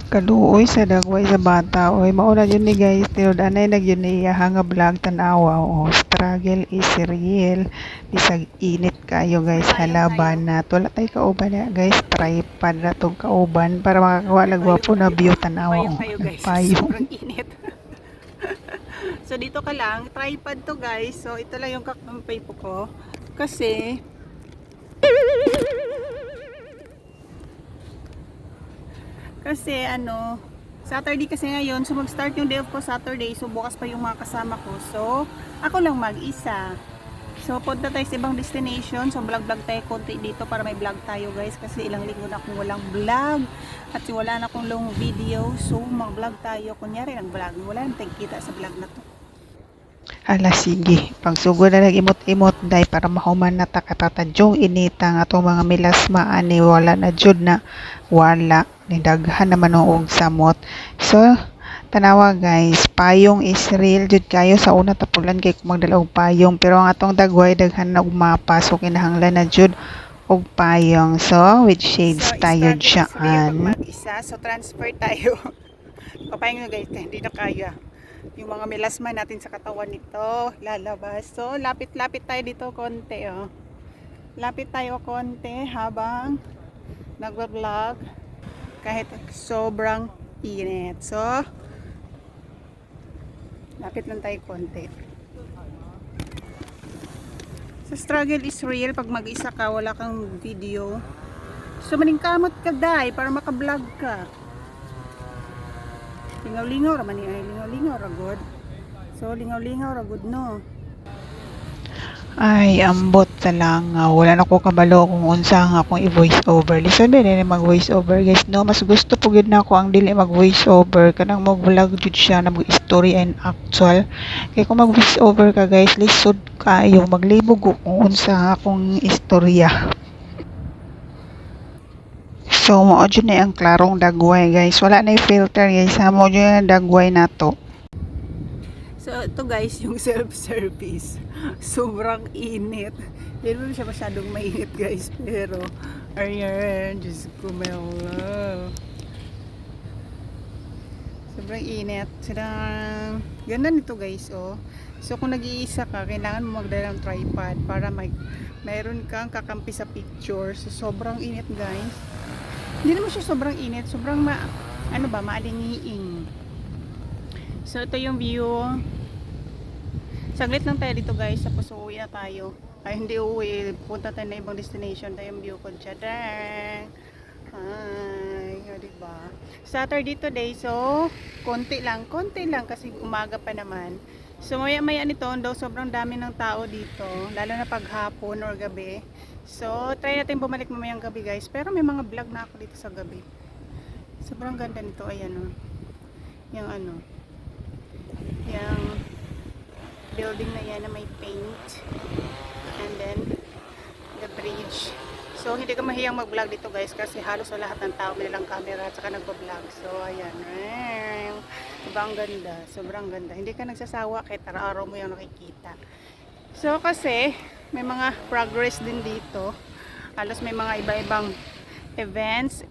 Kaluoy sa dagway sa bata oy mauna yun ni guys tinud anay nagyun ni nga vlog tanawa o struggle is real bisag init kayo guys halaban na wala tay kauban na guys tripod na tong kauban para makakuha lang gwapo na view tanawa Payong o tayo guys. nagpayo. Sobrang init. So dito ka lang, tripod to guys. So ito lang yung kakampay po ko. Kasi ano, Saturday kasi ngayon. So mag-start yung day off ko Saturday. So bukas pa yung mga kasama ko. So ako lang mag-isa. So punta tayo sa ibang destination. So vlog-vlog tayo konti dito para may vlog tayo guys. Kasi ilang linggo na akong walang vlog. At wala na akong long video. So mag-vlog tayo. Kunyari nag-vlog. Wala nang tayong kita sa vlog na to. Hala sige, pagsugod na nag-imot-imot day para mahuman na takatatadyong inita nga atong mga milasma ani wala na jud na wala ni daghan naman og samot. So tanawa guys, payong is real jud kayo sa una tapulan kay kung magdala og payong pero ang atong dagway daghan na og mapa so kinahanglan na jud og payong. So with shades tayo dyan. Mag-isa, so transfer tayo. Papayong na guys, hindi na kaya. Yung mga melasma natin sa katawan nito lalabas. So lapit-lapit tayo dito konti oh. Lapit tayo konti habang nagva-vlog kahit sobrang init. So lapit lang tayo konti. So struggle is real pag mag-isa ka, wala kang video. So maningkamot ka dai para maka-vlog ka. Lingaw-lingaw ra man ay lingaw-lingaw ra good. So lingaw-lingaw ra good no. Ay, ambot ta lang. Wala na ko kabalo kung unsa nga akong i-voice over. Listen din ni mag-voice over guys. No, mas gusto po gid na ako ang dili mag-voice over kanang mag-vlog jud siya na mag-story and actual. Kay kung mag-voice over ka guys, lisod kayo maglibog ko kung unsa nga akong istorya. So, mao jud na ang klarong dagway guys. Wala na filter guys. Mo jud ang dagway nato. So ito guys yung self-service. Sobrang init. Hindi naman siya masyadong mainit guys. Pero ayan, Diyos ko melo. Sobrang init. Ganda nito guys oh. So kung nag-iisa ka, kailangan mo magdala ng tripod para mayroon kang kakampi sa picture. So sobrang init guys. Hindi naman siya sobrang init. Sobrang maalingiing. So ito yung view. Saglit lang tayo dito guys. Tapos uuwi na tayo. Ay hindi uuwi. Punta tayo na ibang destination. Tayo yung view ko. Tadang! Ay, diba? Saturday today. So, konti lang kasi umaga pa naman. So maya-maya nito, daw sobrang dami ng tao dito. Lalo na pag hapon or gabi. So, try natin bumalik mamayang gabi guys. Pero may mga vlog na ako dito sa gabi. Sobrang ganda nito. Ayan o. Yung building na yan na may paint. And then, the bridge. So, hindi ka mahiyang mag-vlog dito guys kasi halos sa lahat ng tao may lang camera at saka nagpa-vlog. So, ayan. Diba ang ganda? Sobrang ganda. Hindi ka nagsasawa kahit araw-araw mo yung nakikita. So, kasi may mga progress din dito. Halos may mga iba-ibang events.